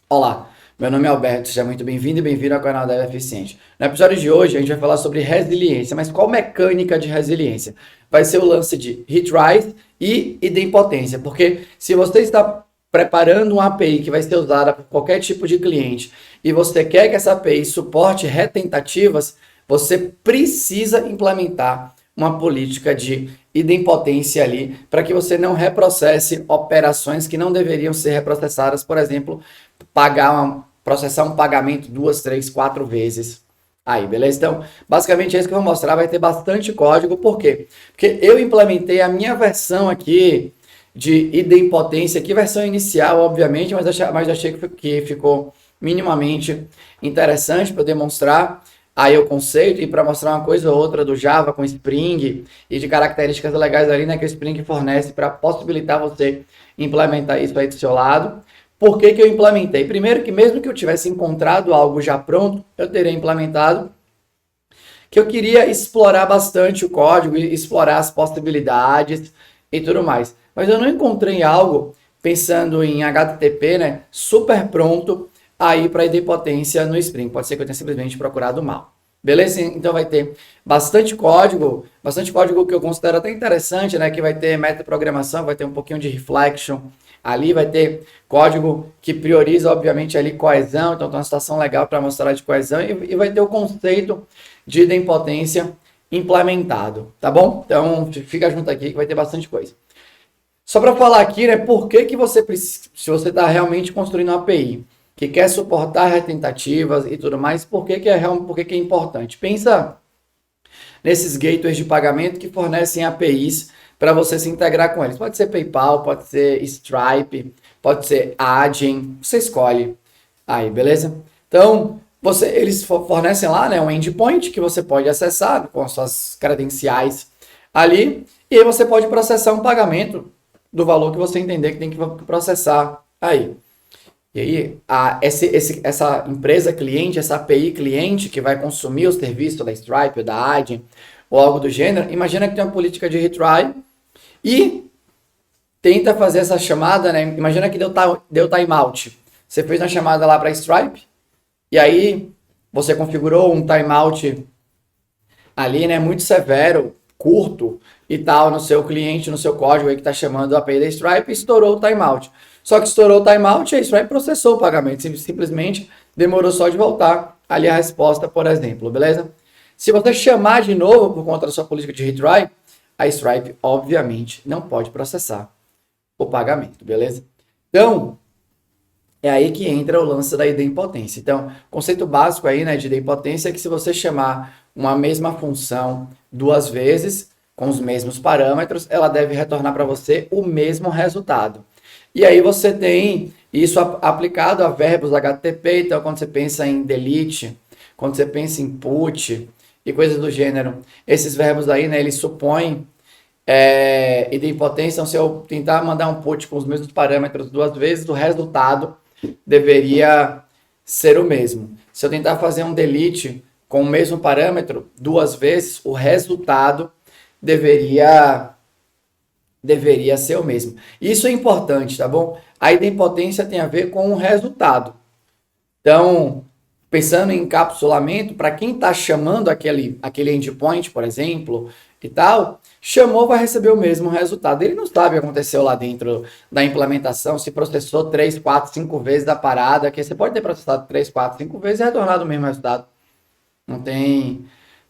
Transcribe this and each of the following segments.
Olá, meu nome é Alberto, seja muito bem-vindo e bem-vindo ao canal da Eficiente. No episódio de hoje a gente vai falar sobre resiliência, mas qual mecânica de resiliência? Vai ser o lance de hit rise e idempotência, porque se você está preparando uma API que vai ser usada por qualquer tipo de cliente e você quer que essa API suporte retentativas, você precisa implementar uma política de idempotência ali para que você não reprocesse operações que não deveriam ser reprocessadas, por exemplo, processar um pagamento 2, 3, 4 vezes. Aí, beleza? Então, basicamente é isso que eu vou mostrar. Vai ter bastante código. Por quê? Porque eu implementei a minha versão aqui de idempotência, aqui versão inicial, obviamente, mas achei que ficou minimamente interessante para demonstrar aí o conceito e para mostrar uma coisa ou outra do Java com Spring e de características legais ali, né, que o Spring fornece para possibilitar você implementar isso aí do seu lado. Por que que eu implementei? Primeiro que mesmo que eu tivesse encontrado algo já pronto, eu teria implementado, que eu queria explorar bastante o código, explorar as possibilidades e tudo mais. Mas eu não encontrei algo pensando em HTTP, né, super pronto aí para idempotência no Spring. Pode ser que eu tenha simplesmente procurado mal. Beleza? Então vai ter bastante código que eu considero até interessante, né? Que vai ter metaprogramação, vai ter um pouquinho de reflection ali, vai ter código que prioriza, obviamente, ali coesão, então tem uma situação legal para mostrar de coesão, e vai ter o conceito de idempotência implementado, tá bom? Então fica junto aqui que vai ter bastante coisa. Só para falar aqui, né, por que que você precisa, se você está realmente construindo uma API que quer suportar retentativas e tudo mais, por que que é importante? Pensa nesses gateways de pagamento que fornecem APIs para você se integrar com eles. Pode ser PayPal, pode ser Stripe, pode ser Adyen, você escolhe. Aí, beleza? Então, eles fornecem lá, né, um endpoint que você pode acessar com as suas credenciais ali, e aí você pode processar um pagamento do valor que você entender que tem que processar aí. E aí, essa empresa cliente, essa API cliente que vai consumir o serviço da Stripe, da Adyen, ou algo do gênero, imagina que tem uma política de retry e tenta fazer essa chamada, né? Imagina que deu timeout. Você fez uma chamada lá para a Stripe e aí você configurou um timeout ali, né? Muito severo, curto e tal no seu cliente, no seu código aí que está chamando a API da Stripe e estourou o timeout. Só que estourou o timeout e a Stripe processou o pagamento. Simplesmente demorou só de voltar ali a resposta, por exemplo, beleza? Se você chamar de novo por conta da sua política de retry, a Stripe, obviamente, não pode processar o pagamento, beleza? Então, é aí que entra o lance da idempotência. Então, o conceito básico aí, né, de idempotência é que se você chamar uma mesma função duas vezes, com os mesmos parâmetros, ela deve retornar para você o mesmo resultado. E aí você tem isso aplicado a verbos HTTP, então quando você pensa em delete, quando você pensa em put e coisas do gênero, esses verbos aí, né, eles supõem idempotência, então se eu tentar mandar um put com os mesmos parâmetros duas vezes, o resultado deveria ser o mesmo. Se eu tentar fazer um delete com o mesmo parâmetro duas vezes, o resultado deveria ser o mesmo. Isso é importante, tá bom? A idempotência tem a ver com o resultado. Então, pensando em encapsulamento, para quem está chamando aquele endpoint, por exemplo, e tal, chamou, vai receber o mesmo resultado. Ele não sabe o que aconteceu lá dentro da implementação, se processou 3, 4, 5 vezes da parada, que você pode ter processado 3, 4, 5 vezes e retornado o mesmo resultado. Não tem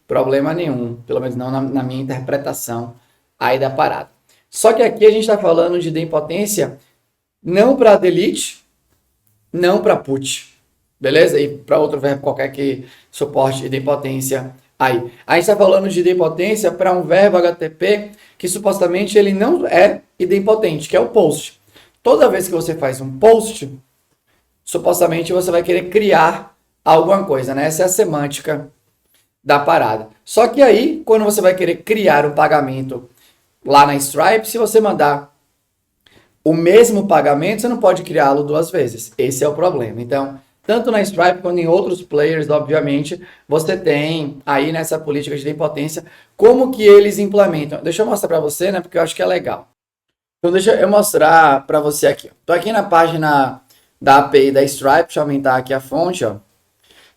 problema nenhum, pelo menos não na minha interpretação aí da parada. Só que aqui a gente está falando de idempotência não para delete, não para put, beleza? E para outro verbo qualquer que suporte idempotência aí. A gente está falando de idempotência para um verbo HTTP que supostamente ele não é idempotente, que é o post. Toda vez que você faz um post, supostamente você vai querer criar alguma coisa, né? Essa é a semântica da parada. Só que aí, quando você vai querer criar um pagamento lá na Stripe, se você mandar o mesmo pagamento, você não pode criá-lo duas vezes. Esse é o problema. Então, tanto na Stripe quanto em outros players, obviamente, você tem aí nessa política de idempotência como que eles implementam. Deixa eu mostrar para você, né, porque eu acho que é legal. Então, deixa eu mostrar para você aqui. Estou aqui na página da API da Stripe. Deixa eu aumentar aqui a fonte, ó.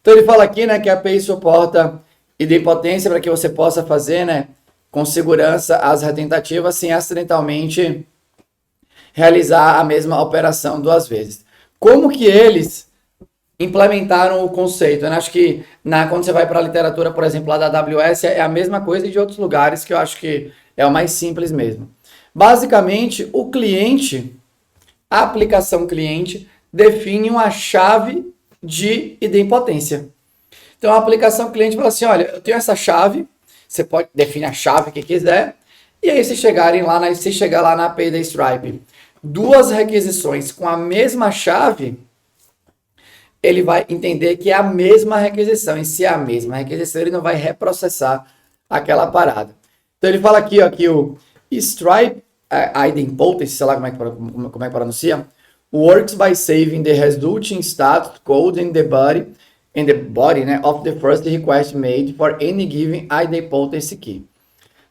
Então ele fala aqui, né, que a API suporta idempotência para que você possa fazer, né, com segurança as retentativas sem acidentalmente realizar a mesma operação duas vezes. Como que eles implementaram o conceito? Eu acho que quando você vai para a literatura, por exemplo, lá da AWS, é a mesma coisa e de outros lugares, que eu acho que é o mais simples mesmo. Basicamente, o cliente, a aplicação cliente, define uma chave de idempotência. Então, a aplicação cliente fala assim, olha, eu tenho essa chave, você pode definir a chave que quiser, e aí se chegar lá na API da Stripe, duas requisições com a mesma chave, ele vai entender que é a mesma requisição. E se é a mesma requisição, ele não vai reprocessar aquela parada. Então ele fala aqui, ó, que o Stripe idempotency, sei lá como é que pronuncia, works by saving the resulting status code in the body, né, of the first request made for any given idempotency key.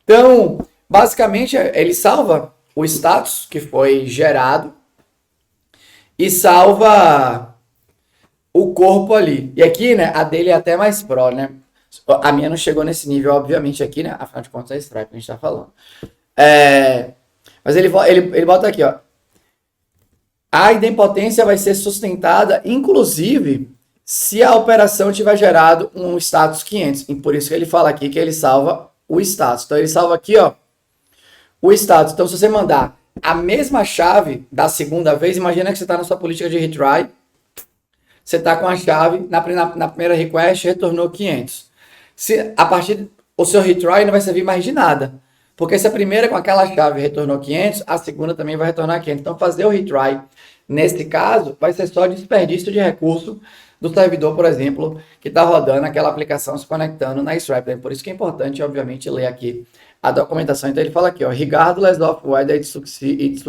Então, basicamente, ele salva o status que foi gerado e salva o corpo ali. E aqui, né, a dele é até mais pro, né? A minha não chegou nesse nível, obviamente, aqui, né? Afinal de contas, é Stripe que a gente tá falando. Mas ele bota aqui, ó. A idempotência vai ser sustentada, inclusive, se a operação tiver gerado um status 500. E por isso que ele fala aqui que ele salva o status. Então, ele salva aqui, ó, o status. Então, se você mandar a mesma chave da segunda vez, imagina que você está na sua política de retry, você está com a chave, na primeira request, retornou 500. A partir o seu retry não vai servir mais de nada. Porque se a primeira com aquela chave retornou 500, a segunda também vai retornar 500. Então, fazer o retry, nesse caso, vai ser só desperdício de recurso do servidor, por exemplo, que está rodando aquela aplicação se conectando na Stripe. Por isso que é importante, obviamente, ler aqui a documentação. Então, ele fala aqui, ó, regardless of whether it succeeds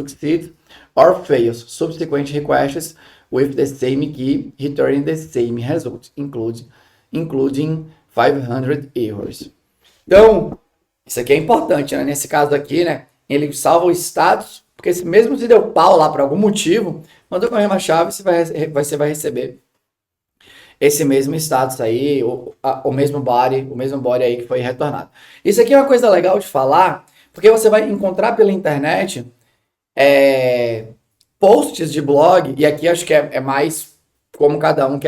or fails, subsequent requests with the same key returning the same result, including 500 errors. Então, isso aqui é importante, né? Nesse caso aqui, né? Ele salva o status, porque mesmo se deu pau lá por algum motivo, mandou com a mesma chave, você vai receber esse mesmo status aí, o mesmo body aí que foi retornado. Isso aqui é uma coisa legal de falar, porque você vai encontrar pela internet posts de blog, e aqui acho que é mais como cada um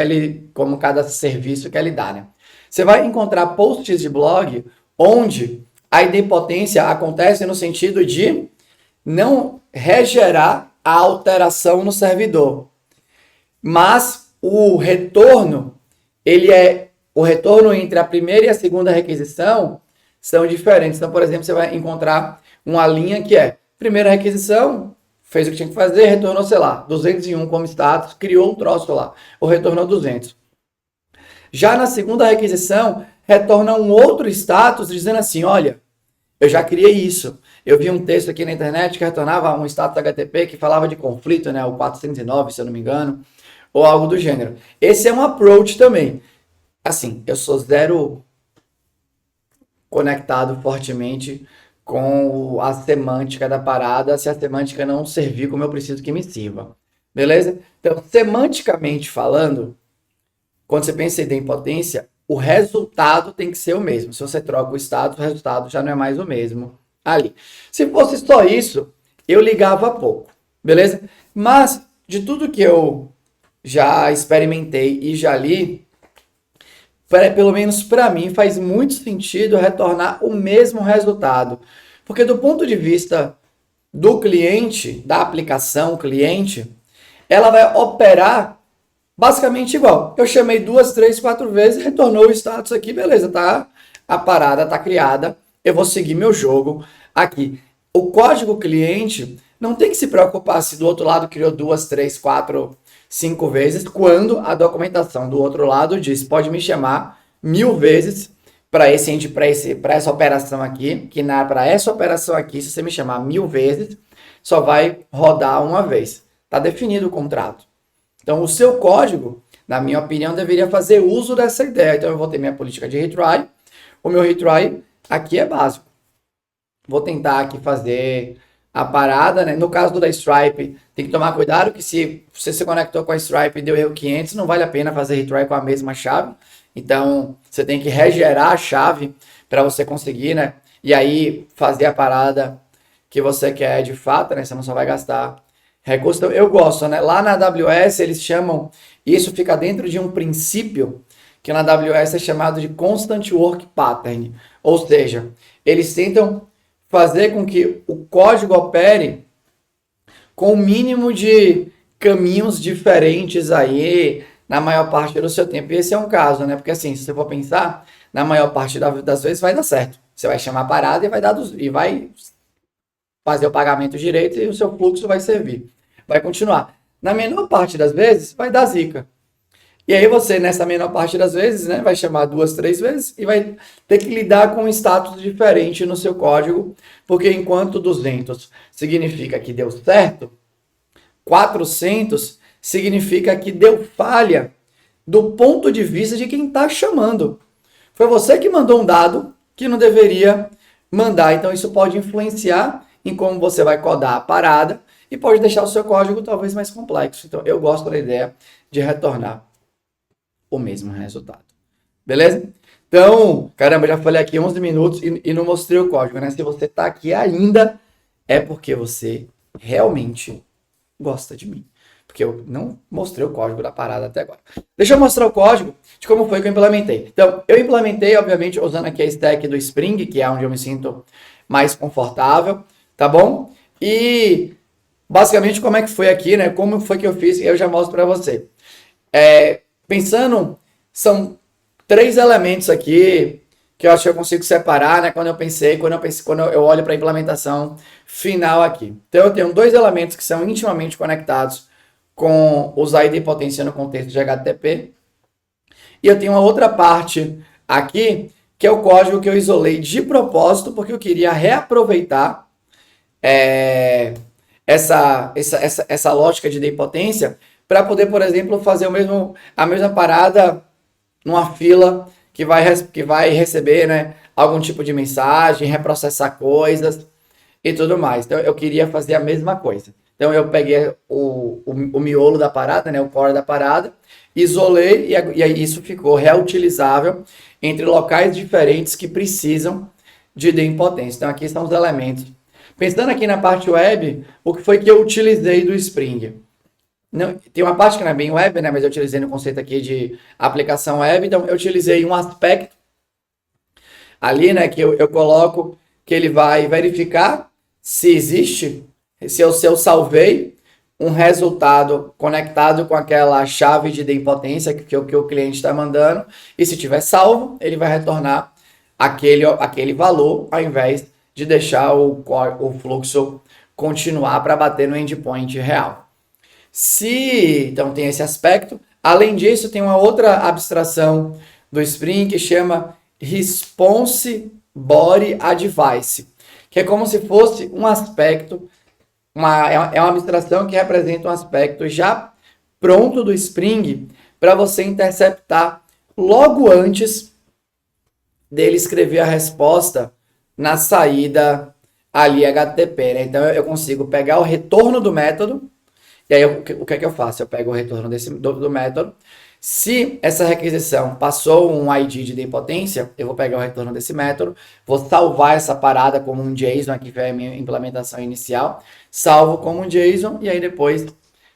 como cada serviço quer lidar, né? Você vai encontrar posts de blog onde a idempotência acontece no sentido de não regerar a alteração no servidor. Mas o retorno entre a primeira e a segunda requisição são diferentes. Então, por exemplo, você vai encontrar uma linha que é primeira requisição, fez o que tinha que fazer, retornou, sei lá, 201 como status, criou um troço lá, ou retornou 200. Já na segunda requisição, retorna um outro status dizendo assim, olha, eu já criei isso. Eu vi um texto aqui na internet que retornava um status HTTP que falava de conflito, né, o 409, se eu não me engano, ou algo do gênero. Esse é um approach também. Assim, eu sou zero conectado fortemente com a semântica da parada, se a semântica não servir como eu preciso que me sirva. Beleza? Então, semanticamente falando, quando você pensa em idempotência, o resultado tem que ser o mesmo. Se você troca o status, o resultado já não é mais o mesmo ali. Se fosse só isso, eu ligava pouco, beleza? Mas, de tudo que eu já experimentei e já li, pelo menos para mim, faz muito sentido retornar o mesmo resultado. Porque do ponto de vista do cliente, da aplicação cliente, ela vai operar basicamente igual. Eu chamei 2, 3, 4 vezes, retornou o status aqui, beleza, tá? A parada tá criada, eu vou seguir meu jogo aqui. O código cliente não tem que se preocupar se do outro lado criou 2, 3, 4, 5 vezes, quando a documentação do outro lado diz, pode me chamar 1000 vezes para essa operação aqui, que para essa operação aqui, se você me chamar 1000 vezes, só vai rodar uma vez. Tá definido o contrato. Então, o seu código, na minha opinião, deveria fazer uso dessa ideia. Então, eu vou ter minha política de retry. O meu retry aqui é básico. Vou tentar aqui fazer a parada, né? No caso da Stripe, tem que tomar cuidado que se você se conectou com a Stripe e deu erro 500, não vale a pena fazer retry com a mesma chave. Então, você tem que regerar a chave para você conseguir, né? E aí fazer a parada que você quer de fato, né? Você não só vai gastar recursos. Então, eu gosto, né? Lá na AWS eles chamam, isso fica dentro de um princípio que na AWS é chamado de Constant Work Pattern. Ou seja, eles tentam fazer com que o código opere com o mínimo de caminhos diferentes aí na maior parte do seu tempo. E esse é um caso, né? Porque assim, se você for pensar, na maior parte das vezes vai dar certo. Você vai chamar a parada e vai dar e vai fazer o pagamento direito e o seu fluxo vai servir. Vai continuar. Na menor parte das vezes, vai dar zica. E aí você, nessa menor parte das vezes, né, vai chamar 2, 3 vezes e vai ter que lidar com um status diferente no seu código, porque enquanto 200 significa que deu certo, 400 significa que deu falha do ponto de vista de quem está chamando. Foi você que mandou um dado que não deveria mandar, então isso pode influenciar em como você vai codar a parada e pode deixar o seu código talvez mais complexo. Então eu gosto da ideia de retornar o mesmo resultado. Beleza? Então, caramba, já falei aqui 11 minutos e não mostrei o código, né? Se você tá aqui ainda, é porque você realmente gosta de mim. Porque eu não mostrei o código da parada até agora. Deixa eu mostrar o código de como foi que eu implementei. Então, eu implementei, obviamente, usando aqui a stack do Spring, que é onde eu me sinto mais confortável, tá bom? E, basicamente, como é que foi aqui, né? Como foi que eu fiz, eu já mostro para você. Pensando, são 3 elementos aqui que eu acho que eu consigo separar, né? Quando eu olho para a implementação final aqui. Então eu tenho 2 elementos que são intimamente conectados com usar idempotência no contexto de HTTP. E eu tenho uma outra parte aqui que é o código que eu isolei de propósito porque eu queria reaproveitar essa lógica de idempotência para poder, por exemplo, fazer a mesma parada numa fila que vai receber, né, algum tipo de mensagem, reprocessar coisas e tudo mais. Então, eu queria fazer a mesma coisa. Então, eu peguei o miolo da parada, né, o core da parada, isolei e aí isso ficou reutilizável entre locais diferentes que precisam de idempotência. Então, aqui estão os elementos. Pensando aqui na parte web, o que foi que eu utilizei do Spring? Não, tem uma parte que não é bem web, né? Mas eu utilizei no conceito aqui de aplicação web. Então, eu utilizei um aspecto ali, né? Que eu coloco que ele vai verificar se existe, se eu salvei um resultado conectado com aquela chave de idempotência que o cliente está mandando. E se tiver salvo, ele vai retornar aquele valor ao invés de deixar o fluxo continuar para bater no endpoint real. Então tem esse aspecto. Além disso, tem uma outra abstração do Spring que chama Response Body Advice, que é como se fosse um aspecto, é uma abstração que representa um aspecto já pronto do Spring para você interceptar logo antes dele escrever a resposta na saída ali HTTP, né? Então eu consigo pegar o retorno do método. E aí, o que é que eu faço? Eu pego o retorno do método. Se essa requisição passou um ID de idempotência, eu vou pegar o retorno desse método, vou salvar essa parada como um JSON, aqui foi a minha implementação inicial, salvo como um JSON e aí depois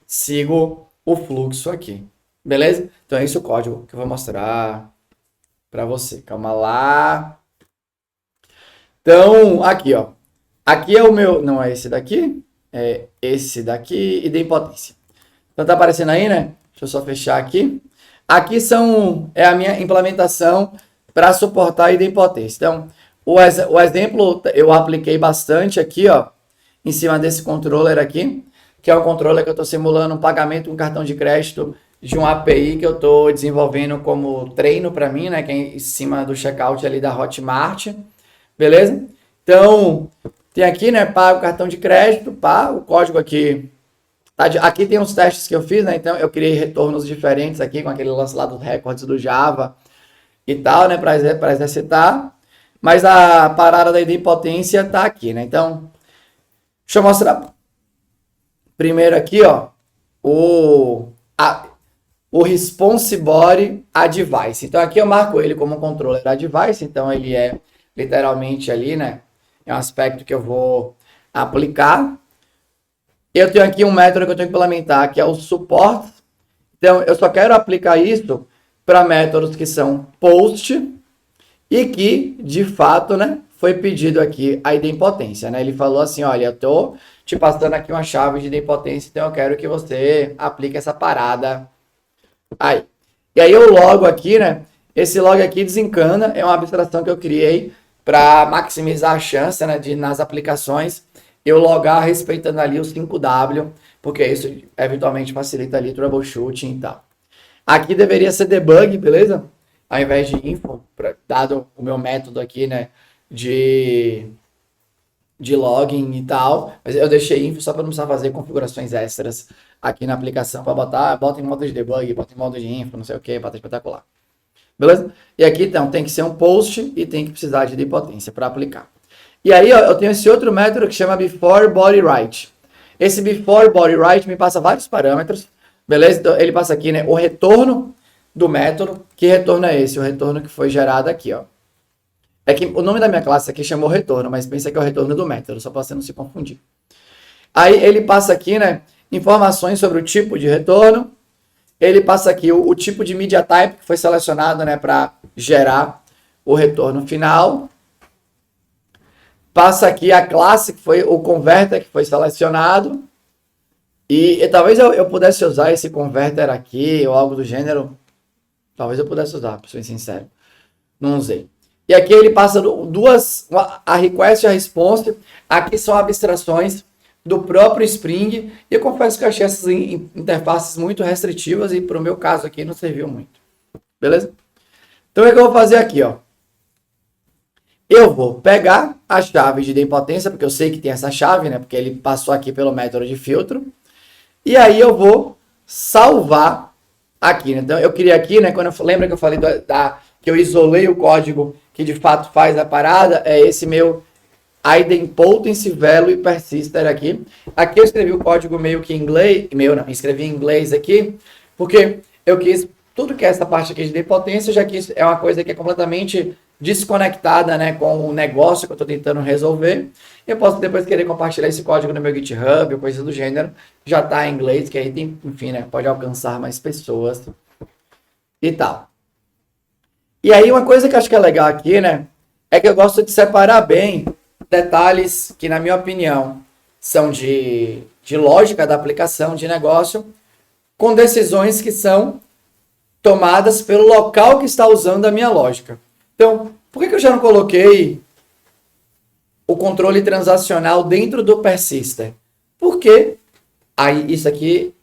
sigo o fluxo aqui. Beleza? Então é esse o código que eu vou mostrar para você. Calma lá. Então, aqui, ó. Aqui é o meu... Não é esse daqui? É esse daqui, idempotência. Então tá aparecendo aí, né? Deixa eu só fechar aqui. Aqui é a minha implementação para suportar a idempotência. Então, o exemplo eu apliquei bastante aqui, ó, em cima desse controller aqui, que é um controller que eu estou simulando um pagamento com cartão de crédito de um API que eu estou desenvolvendo como treino para mim, né? Que é em cima do checkout ali da Hotmart. Beleza? Então, tem aqui, né, pago cartão de crédito, o código aqui, aqui tem uns testes que eu fiz, né, então eu criei retornos diferentes aqui, com aquele lance lá dos recordes do Java e tal, né, para exercitar, mas a parada da idempotência tá aqui, né, então, Deixa eu mostrar primeiro aqui, ó, o Response Body Advice. Então aqui eu marco ele como um controller Advice, então ele é literalmente ali, né? É um aspecto que eu vou aplicar. Eu tenho aqui um método que eu tenho que implementar, que é o Support. Então eu só quero aplicar isso para métodos que são post e que, de fato, né, foi pedido aqui a idempotência, né? Ele falou assim, olha, eu tô te passando aqui uma chave de idempotência, então eu quero que você aplique essa parada aí. E aí eu logo aqui, né? Esse log aqui desencana, é uma abstração que eu criei para maximizar a chance, né, de nas aplicações eu logar respeitando ali o 5W, porque isso eventualmente facilita ali troubleshooting e tal. Aqui deveria ser debug, beleza? Ao invés de info, dado o meu método aqui, né, de login e tal, mas eu deixei info só para não precisar fazer configurações extras aqui na aplicação para bota em modo de debug, bota em modo de info, não sei o que, bota espetacular. Beleza? E aqui então tem que ser um post e tem que precisar de idempotência para aplicar. E aí ó, eu tenho esse outro método que chama before body write. Esse before body write me passa vários parâmetros, beleza? Então ele passa aqui, né, o retorno do método. Que retorno é esse? O retorno que foi gerado aqui, ó. É que o nome da minha classe aqui chamou retorno, mas pensa que é o retorno do método, só para você não se confundir. Aí ele passa aqui, né, informações sobre o tipo de retorno. Ele passa aqui o tipo de media type que foi selecionado, né, para gerar o retorno final. Passa aqui a classe que foi o converter que foi selecionado. E talvez eu pudesse usar esse converter aqui ou algo do gênero. Talvez eu pudesse usar, para ser sincero. Não usei. E aqui ele passa a request e a response. Aqui são abstrações do próprio Spring. E eu confesso que eu achei essas interfaces muito restritivas e para o meu caso aqui não serviu muito. Beleza? Então o que eu vou fazer aqui, ó? Eu vou pegar a chave de idempotência, porque eu sei que tem essa chave, né? Porque ele passou aqui pelo método de filtro. E aí eu vou salvar aqui, né? Então eu queria aqui, né? Lembra que eu falei que eu isolei o código que de fato faz a parada? É esse meu idempotency value persister aqui. Aqui eu escrevi o código meio que em inglês, escrevi em inglês aqui, porque eu quis tudo que é essa parte aqui de idempotência, já que isso é uma coisa que é completamente desconectada, né, com o negócio que eu estou tentando resolver. Eu posso depois querer compartilhar esse código no meu GitHub, ou coisa do gênero. Já está em inglês, que aí tem, enfim, né, pode alcançar mais pessoas e tal. E aí uma coisa que eu acho que é legal aqui, né, é que eu gosto de separar bem detalhes que, na minha opinião, são de lógica da aplicação de negócio, com decisões que são tomadas pelo local que está usando a minha lógica. Então, por que eu já não coloquei o controle transacional dentro do persister? Porque aí isso aqui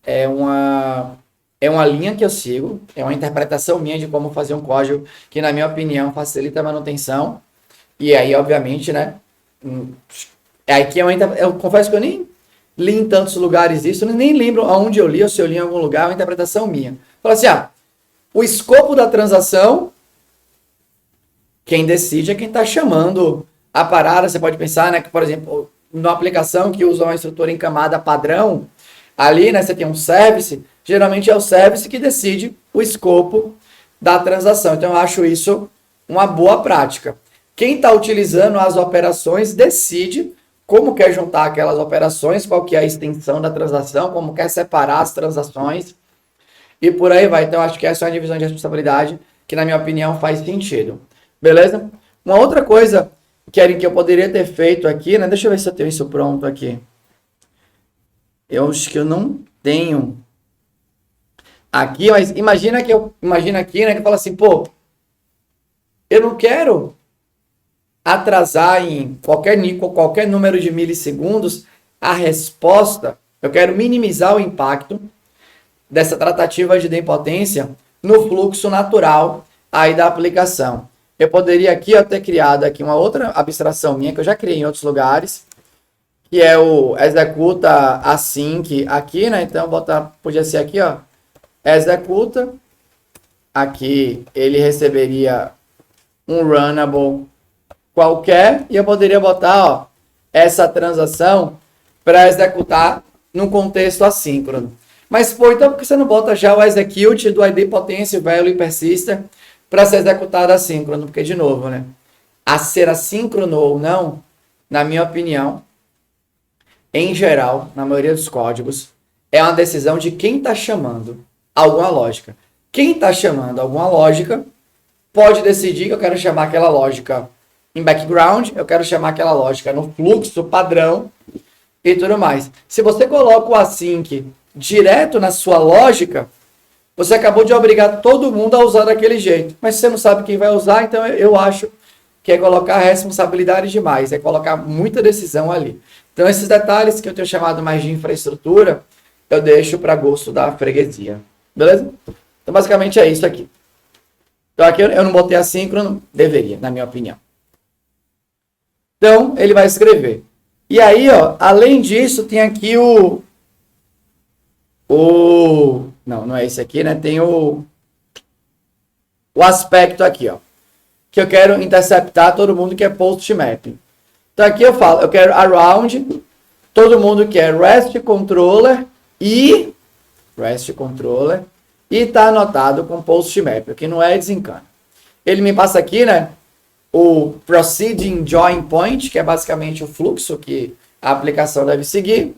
é uma linha que eu sigo, é uma interpretação minha de como fazer um código que, na minha opinião, facilita a manutenção. E aí, obviamente, né? Aqui eu confesso que eu nem li em tantos lugares isso, eu nem lembro aonde eu li ou se eu li em algum lugar, é uma interpretação minha. Fala assim, o escopo da transação, quem decide é quem está chamando a parada. Você pode pensar, né, que, por exemplo, numa aplicação que usa uma estrutura em camada padrão, ali, né, você tem um service, geralmente é o service que decide o escopo da transação. Então, eu acho isso uma boa prática. Quem está utilizando as operações decide como quer juntar aquelas operações, qual que é a extensão da transação, como quer separar as transações e por aí vai. Então, acho que essa é uma divisão de responsabilidade que, na minha opinião, faz sentido. Beleza? Uma outra coisa que eu poderia ter feito aqui, né? Deixa eu ver se eu tenho isso pronto aqui. Eu acho que eu não tenho aqui, mas imagina aqui, né, que eu falo assim, pô, eu não quero atrasar em qualquer número de milissegundos a resposta, eu quero minimizar o impacto dessa tratativa de idempotência no fluxo natural aí da aplicação. Eu poderia aqui ter criado aqui uma outra abstração minha, que eu já criei em outros lugares, que é o executa async aqui, né? Então, podia ser aqui, ó, executa, aqui ele receberia um runnable qualquer, e eu poderia botar, ó, essa transação para executar num contexto assíncrono. Mas, pô, então por que você não bota já o execute do idempotency, value e persistent para ser executado assíncrono? Porque, de novo, né? A ser assíncrono ou não, na minha opinião, em geral, na maioria dos códigos, é uma decisão de quem está chamando alguma lógica. Quem está chamando alguma lógica pode decidir que eu quero chamar aquela lógica em background, eu quero chamar aquela lógica no fluxo padrão e tudo mais. Se você coloca o async direto na sua lógica, você acabou de obrigar todo mundo a usar daquele jeito. Mas você não sabe quem vai usar, então eu acho que é colocar responsabilidade demais, é colocar muita decisão ali. Então esses detalhes que eu tenho chamado mais de infraestrutura, eu deixo para gosto da freguesia. Beleza? Então basicamente é isso aqui. Então aqui eu não botei assíncrono, deveria, na minha opinião. Então ele vai escrever. E aí, ó, além disso, tem aqui não é esse aqui, né? Tem o aspecto aqui, ó, que eu quero interceptar todo mundo que é post mapping. Então aqui eu falo, eu quero around todo mundo que é REST controller e tá anotado com post map, que não é desencana. Ele me passa aqui, né, o proceeding join point, que é basicamente o fluxo que a aplicação deve seguir.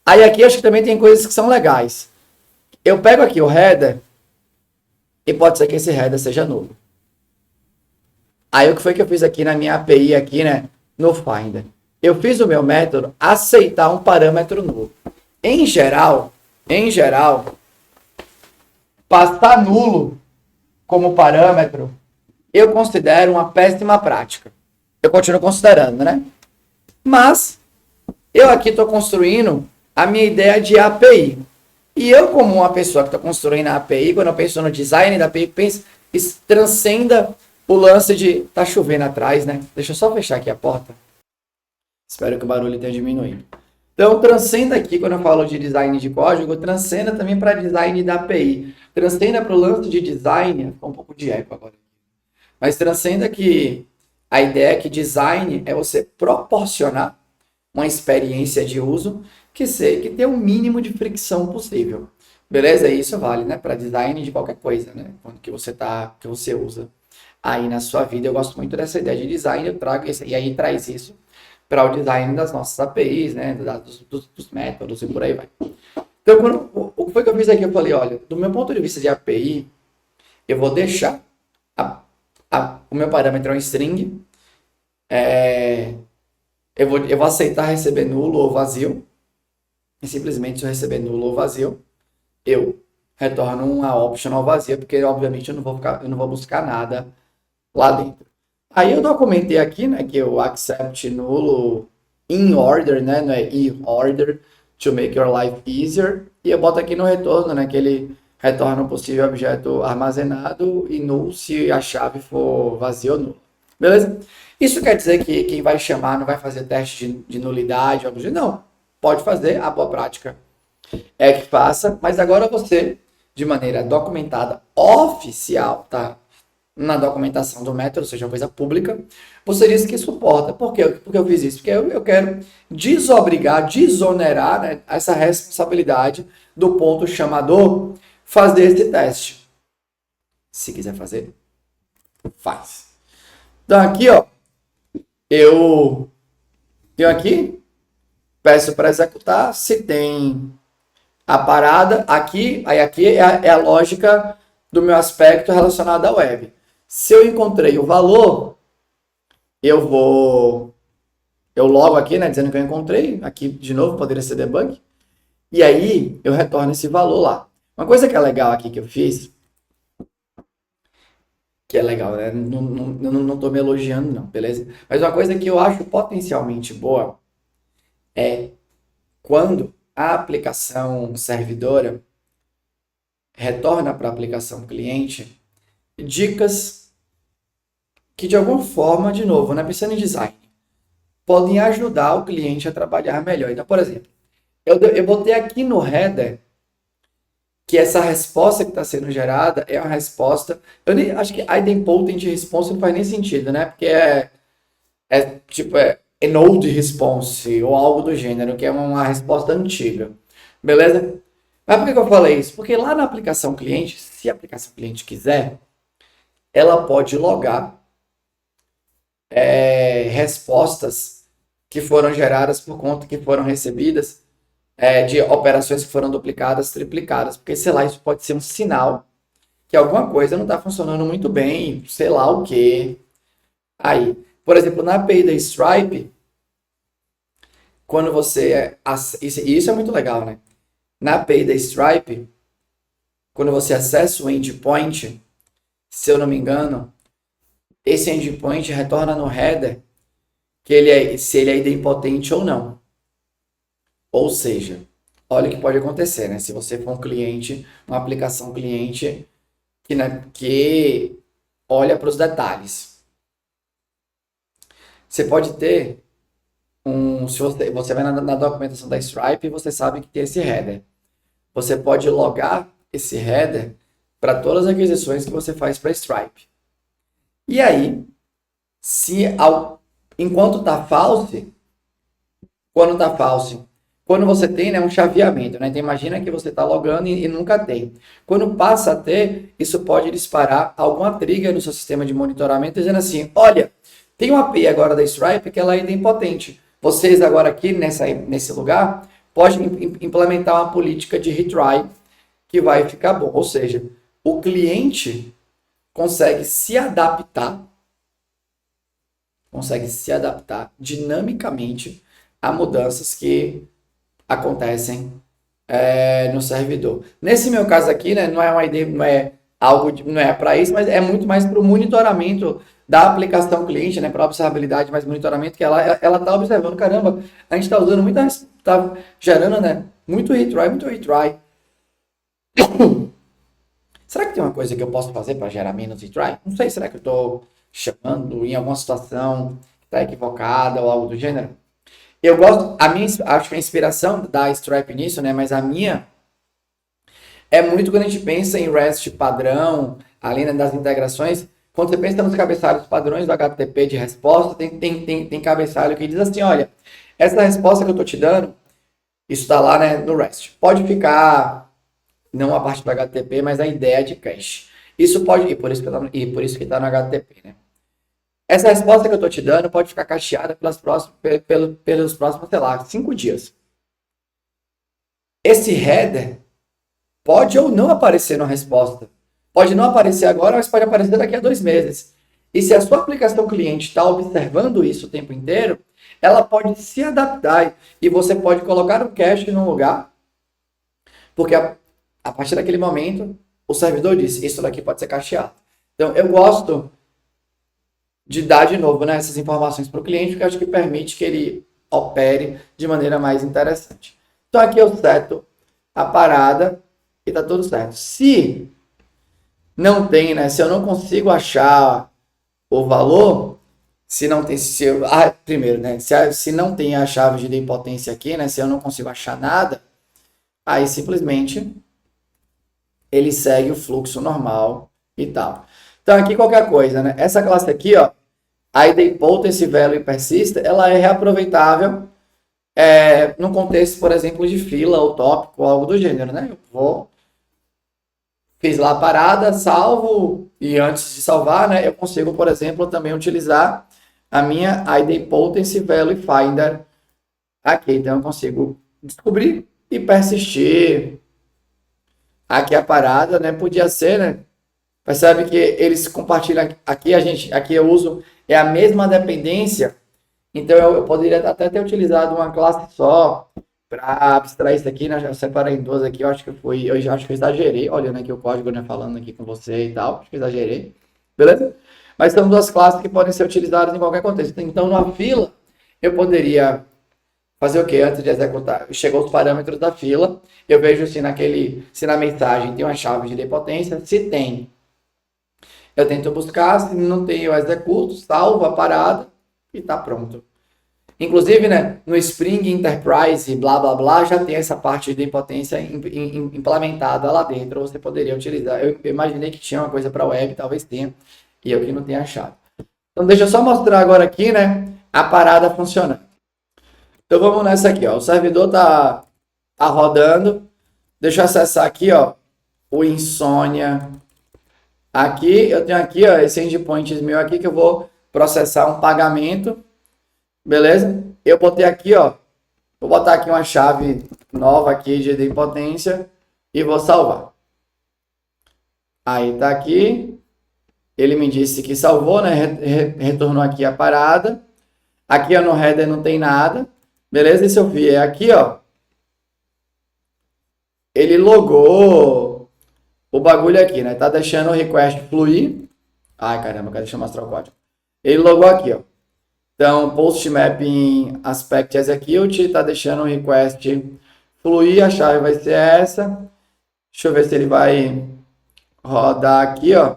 Aí aqui acho que também tem coisas que são legais. Eu pego aqui o header e pode ser que esse header seja nulo. Aí o que foi que eu fiz aqui na minha API aqui, né, no Finder? Eu fiz o meu método aceitar um parâmetro nulo. Em geral, passar nulo como parâmetro, eu considero uma péssima prática. Eu continuo considerando, né? Mas eu aqui estou construindo a minha ideia de API. E eu, como uma pessoa que está construindo a API, quando eu penso no design da API, transcenda o lance de... Tá chovendo atrás, né? Deixa eu só fechar aqui a porta. Espero que o barulho tenha diminuído. Então, transcenda aqui, quando eu falo de design de código, transcenda também para design da API. Transcenda para o lance de design... Ficou um pouco de eco agora. Mas transcenda que a ideia é que design é você proporcionar uma experiência de uso que tenha o mínimo de fricção possível. Beleza? Isso vale, né, para design de qualquer coisa, né? Quando que você usa aí na sua vida. Eu gosto muito dessa ideia de design, eu trago isso, e aí traz isso para o design das nossas APIs, né, dos métodos e por aí vai. Então, o que foi que eu fiz aqui? Eu falei, olha, do meu ponto de vista de API, eu vou deixar o meu parâmetro é um string, eu vou aceitar receber nulo ou vazio, e simplesmente se eu receber nulo ou vazio, eu retorno uma optional vazia, porque obviamente eu não vou buscar nada lá dentro. Aí eu documentei aqui, né, que o accept nulo in order, né, não é in order, to make your life easier, e eu boto aqui no retorno, né, que ele retorna um possível objeto armazenado e null se a chave for vazia ou nula. Beleza? Isso quer dizer que quem vai chamar não vai fazer teste de nulidade ou algo assim? Não. Pode fazer, a boa prática é que faça, mas agora você, de maneira documentada, oficial, tá? Na documentação do método, ou seja, uma coisa pública, você diz que suporta. Por quê? Porque eu fiz isso? Porque eu quero desonerar, né, essa responsabilidade do ponto chamador fazer esse teste. Se quiser fazer, faz. Então aqui, ó, eu tenho aqui, peço para executar, se tem a parada aqui, aí aqui é a lógica do meu aspecto relacionado à web. Se eu encontrei o valor, eu logo aqui, né, dizendo que eu encontrei, aqui de novo poderia ser debug, e aí eu retorno esse valor lá. Uma coisa que é legal aqui que eu fiz, que é legal, né? Não tô me elogiando, não, beleza? Mas uma coisa que eu acho potencialmente boa é quando a aplicação servidora retorna para a aplicação cliente dicas que, de alguma forma, de novo, né, pensando em design, podem ajudar o cliente a trabalhar melhor. Então, por exemplo, eu botei aqui no header que essa resposta que está sendo gerada é uma resposta... Eu nem acho que idempotent response não faz nem sentido, né? Porque node response ou algo do gênero, que é uma resposta antiga. Beleza? Mas por que eu falei isso? Porque lá na aplicação cliente, se a aplicação cliente quiser, ela pode logar respostas que foram geradas por conta que foram recebidas de operações que foram duplicadas, triplicadas. Porque, sei lá, isso pode ser um sinal que alguma coisa não está funcionando muito bem, sei lá o quê. Aí, por exemplo, na API da Stripe, quando você... Isso é muito legal, né? Na API da Stripe, quando você acessa o endpoint, se eu não me engano, esse endpoint retorna no header que se ele é idempotente ou não. Ou seja, olha o que pode acontecer, né? Se você for um cliente, uma aplicação cliente que olha para os detalhes. Você pode ter se você vai na documentação da Stripe, você sabe que tem esse header. Você pode logar esse header para todas as aquisições que você faz para a Stripe. E aí, enquanto está false, quando você tem, né, um chaveamento, né? Então imagina que você está logando e nunca tem. Quando passa a ter, isso pode disparar alguma trigger no seu sistema de monitoramento dizendo assim, olha, tem uma API agora da Stripe que ela é idempotente. Vocês agora aqui nesse lugar podem implementar uma política de retry que vai ficar bom. Ou seja, o cliente consegue se adaptar dinamicamente a mudanças que acontecem no servidor. Nesse meu caso aqui, né, não é uma ideia, não é para isso, mas é muito mais para o monitoramento da aplicação cliente, né, para observabilidade, mas monitoramento que ela está observando, caramba, a gente está usando muita, está gerando, né, muito retry. Será que tem uma coisa que eu posso fazer para gerar menos retry? Não sei, será que eu estou chamando em alguma situação que está equivocada ou algo do gênero? Eu gosto, acho que a inspiração da Stripe nisso, né? Mas a minha é muito quando a gente pensa em REST padrão, além das integrações. Quando você pensa nos cabeçalhos padrões do HTTP de resposta, tem cabeçalho que diz assim, olha, essa resposta que eu estou te dando, isso está lá, né, no REST. Pode ficar, não a parte do HTTP, mas a ideia de cache. Isso pode, e por isso que está no HTTP, né? Essa resposta que eu estou te dando pode ficar cacheada pelos próximos, sei lá, 5 dias. Esse header pode ou não aparecer na resposta. Pode não aparecer agora, mas pode aparecer daqui a 2 meses. E se a sua aplicação cliente está observando isso o tempo inteiro, ela pode se adaptar e você pode colocar um cache num lugar, porque a partir daquele momento, o servidor diz, isso daqui pode ser cacheado. Então, eu gosto de dar de novo, né, essas informações para o cliente, porque eu acho que permite que ele opere de maneira mais interessante. Então aqui eu seto a parada e tá tudo certo. Se não tem, né, se eu não consigo achar o valor, primeiro, né, se não tem a chave de idempotência aqui, né, se eu não consigo achar nada, aí simplesmente ele segue o fluxo normal e tal. Então aqui qualquer coisa, né, essa classe aqui, ó, a idempotence value persist, ela é reaproveitável no contexto, por exemplo, de fila ou tópico ou algo do gênero, né? Fiz lá a parada, salvo, e antes de salvar, né, eu consigo, por exemplo, também utilizar a minha idempotence value finder aqui. Então eu consigo descobrir e persistir aqui a parada, né? Podia ser, né? Percebe que eles compartilham aqui, aqui eu uso a mesma dependência, então eu poderia até ter utilizado uma classe só para abstrair isso aqui, né? Já separei em 2 aqui, eu acho que eu exagerei, olhando aqui o código, né, falando aqui com você e tal, acho que exagerei, beleza? Mas são 2 classes que podem ser utilizadas em qualquer contexto. Então, na fila, eu poderia fazer o que antes de executar? Chegou os parâmetros da fila, eu vejo se na mensagem tem uma chave de idempotência, se tem, eu tento buscar, se não tem, eu executo, salvo a parada e tá pronto. Inclusive, né, no Spring Enterprise, blá blá blá, já tem essa parte de idempotência implementada lá dentro. Você poderia utilizar. Eu imaginei que tinha uma coisa para web, talvez tenha, e eu que não tenha achado. Então, deixa eu só mostrar agora aqui, né, a parada funcionando. Então vamos nessa aqui, ó. O servidor tá rodando. Deixa eu acessar aqui, ó, o Insônia. Aqui, eu tenho aqui, ó, esse endpoints meu aqui que eu vou processar um pagamento. Beleza? Eu botei aqui, ó. Vou botar aqui uma chave nova aqui de idempotência e vou salvar. Aí tá aqui. Ele me disse que salvou, né? Retornou aqui a parada. Aqui, ó, no header não tem nada. Beleza? E se eu vier aqui, ó, ele logou o bagulho aqui, né? Tá deixando o request fluir. Ai, caramba, deixa eu mostrar o código. Ele logou aqui, ó. Então, post mapping aspect execute, tá deixando o request fluir. A chave vai ser essa. Deixa eu ver se ele vai rodar aqui, ó.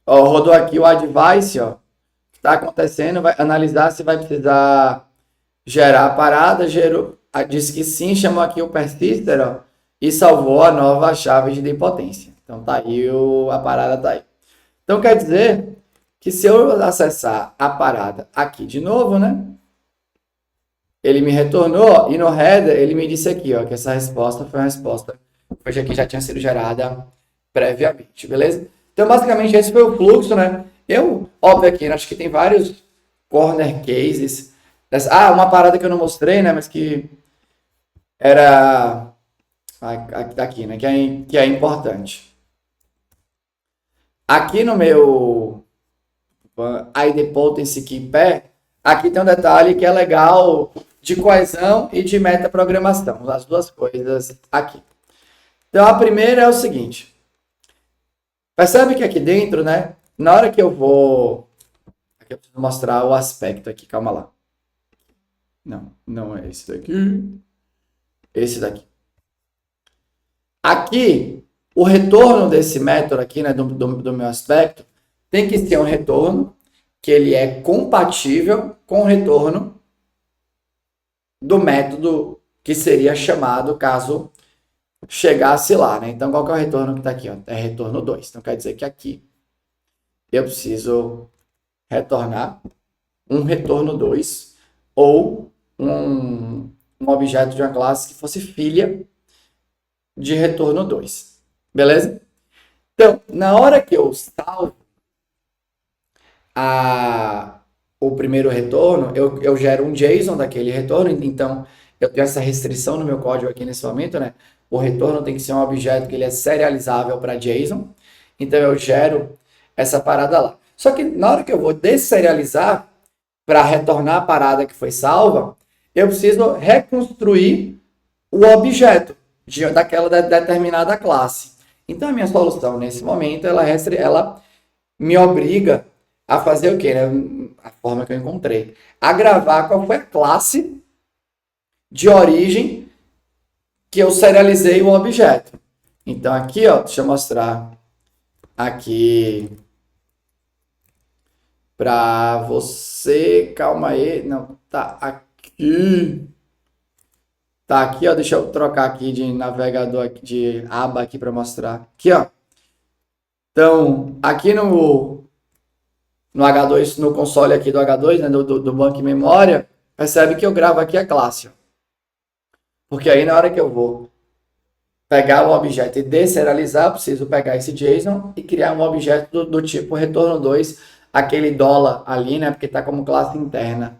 Ó, rodou aqui o advice, ó. O que tá acontecendo? Vai analisar se vai precisar gerar a parada. Gerou, disse que sim, chamou aqui o persister, ó, e salvou a nova chave de idempotência. Então tá aí, a parada tá aí. Então quer dizer que se eu acessar a parada aqui de novo, né? Ele me retornou e no header ele me disse aqui, ó, que essa resposta foi uma resposta que já tinha sido gerada previamente, beleza? Então basicamente esse foi o fluxo, né? Óbvio aqui, acho que tem vários corner cases. Uma parada que eu não mostrei, né? Mas que era aqui, né? Que é importante. Aqui no meu idempotency key pair, aqui tem um detalhe que é legal de coesão e de metaprogramação, as duas coisas aqui. Então a primeira é o seguinte, percebe que aqui dentro, né, na hora que eu vou, aqui eu preciso mostrar o aspecto aqui, calma lá. Não é esse daqui, esse daqui. Aqui, o retorno desse método aqui, né, do meu aspecto, tem que ser um retorno que ele é compatível com o retorno do método que seria chamado caso chegasse lá, né? Então, qual que é o retorno que está aqui? Ó? É retorno 2. Então, quer dizer que aqui eu preciso retornar um retorno 2 ou um objeto de uma classe que fosse filha de retorno 2. Beleza? Então, na hora que eu salvo o primeiro retorno, eu gero um JSON daquele retorno, então eu tenho essa restrição no meu código aqui nesse momento, né? O retorno tem que ser um objeto que ele é serializável para JSON, então eu gero essa parada lá. Só que na hora que eu vou desserializar para retornar a parada que foi salva, eu preciso reconstruir o objeto daquela determinada classe. Então a minha solução nesse momento, ela me obriga a fazer o quê? Né? A forma que eu encontrei. A gravar qual foi a classe de origem que eu serializei o objeto. Então aqui, ó, deixa eu mostrar aqui para você. Calma aí. Não, tá aqui. Tá aqui, ó. Deixa eu trocar aqui de navegador, de aba aqui para mostrar. Aqui, ó. Então, aqui no H2, no console aqui do H2, né, do banco de memória, percebe que eu gravo aqui a classe. Ó. Porque aí na hora que eu vou pegar o objeto e deserializar, eu preciso pegar esse JSON e criar um objeto do tipo retorno 2, aquele dólar ali, né, porque está como classe interna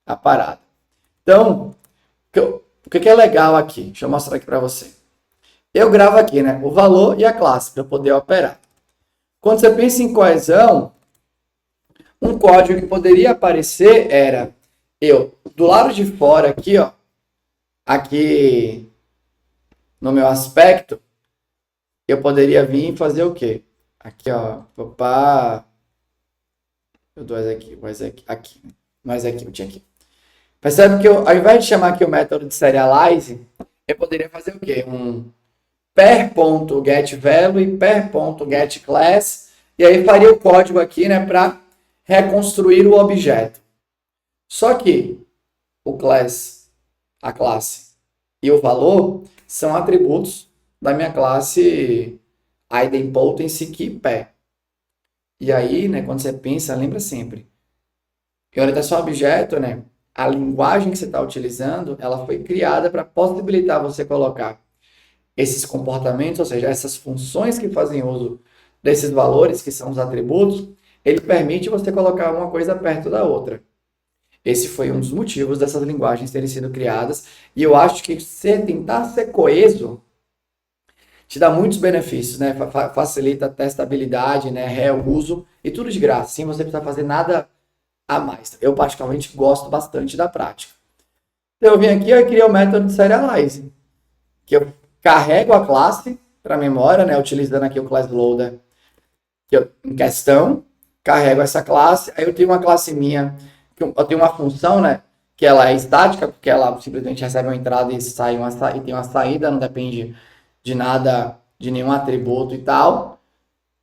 a parada. Então, o que é legal aqui? Deixa eu mostrar aqui para você. Eu gravo aqui, né, o valor e a classe para poder operar. Quando você pensa em coesão, um código que poderia aparecer era do lado de fora aqui, ó, aqui no meu aspecto, eu poderia vir e fazer o quê? Aqui, ó, opa, eu dou aqui, aqui, mais aqui, eu tinha aqui. Percebe que ao invés de chamar aqui o método de serialize, eu poderia fazer o quê? Um per.getValue e per.getClass, e aí faria o código aqui, né, para reconstruir o objeto. Só que o class, a classe e o valor são atributos da minha classe idempotency key pair. E aí, né, quando você pensa, lembra sempre. Em orientação a objeto, né, a linguagem que você está utilizando, ela foi criada para possibilitar você colocar esses comportamentos, ou seja, essas funções que fazem uso desses valores, que são os atributos, ele permite você colocar uma coisa perto da outra. Esse foi um dos motivos dessas linguagens terem sido criadas, e eu acho que tentar ser coeso te dá muitos benefícios, né? Facilita a testabilidade, né? Reuso e tudo de graça, sem você precisar fazer nada a mais. Eu particularmente gosto bastante da prática. Então, eu vim aqui e criei o método de serialize, que eu carrego a classe para a memória, né? Utilizando aqui o class loader em questão, carrego essa classe, aí eu tenho uma classe minha, eu tenho uma função, né? Que ela é estática, porque ela simplesmente recebe uma entrada e sai e tem uma saída, não depende de nada, de nenhum atributo e tal.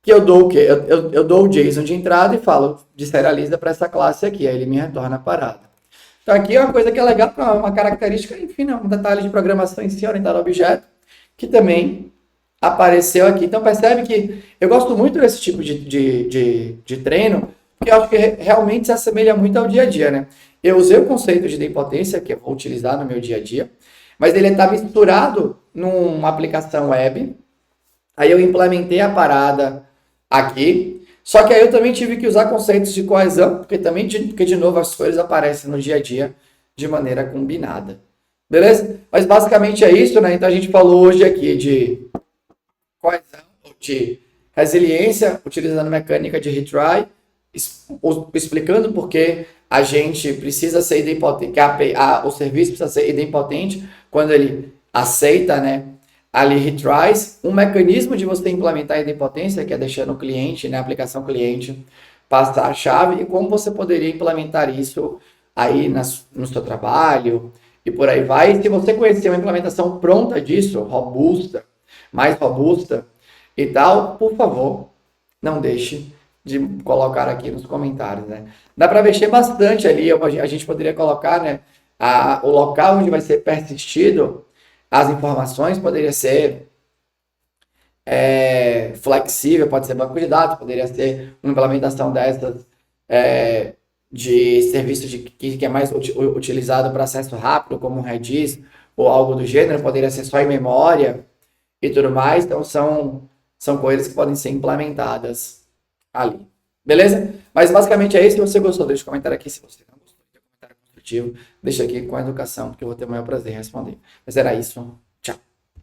Que eu dou o quê? Eu dou o JSON de entrada e falo de serializa para essa classe aqui, aí ele me retorna a parada. Então aqui é uma coisa que é legal, uma característica, enfim, um detalhe de programação em si, orientado a objeto, que também apareceu aqui. Então percebe que eu gosto muito desse tipo de treino, porque eu acho que realmente se assemelha muito ao dia a dia, né? Eu usei o conceito de idempotência, que eu vou utilizar no meu dia a dia, mas ele está misturado numa aplicação web. Aí eu implementei a parada aqui, só que aí eu também tive que usar conceitos de coesão, porque de novo as coisas aparecem no dia a dia de maneira combinada. Beleza? Mas basicamente é isso, né? Então a gente falou hoje aqui de coesão, de resiliência, utilizando mecânica de retry, explicando por que a gente precisa ser idempotente, que o serviço precisa ser idempotente quando ele aceita, né, ali retries, um mecanismo de você implementar a idempotência, que é deixando o cliente, né, a aplicação cliente, passar a chave, e como você poderia implementar isso aí no seu trabalho, e por aí vai. E se você conhecer uma implementação pronta disso, robusta, mais robusta e tal, por favor, não deixe de colocar aqui nos comentários, né? Dá para mexer bastante ali, a gente poderia colocar, né, o local onde vai ser persistido as informações, poderia ser flexível, pode ser banco de dados, poderia ser uma implementação dessas de serviço que é mais utilizado para acesso rápido, como um Redis ou algo do gênero, poderia ser só em memória e tudo mais. Então são coisas que podem ser implementadas ali. Beleza? Mas basicamente é isso. Se você gostou, deixa um comentário aqui. Se você não gostou, deixa um comentário construtivo. Deixa aqui com a educação, porque eu vou ter o maior prazer em responder. Mas era isso.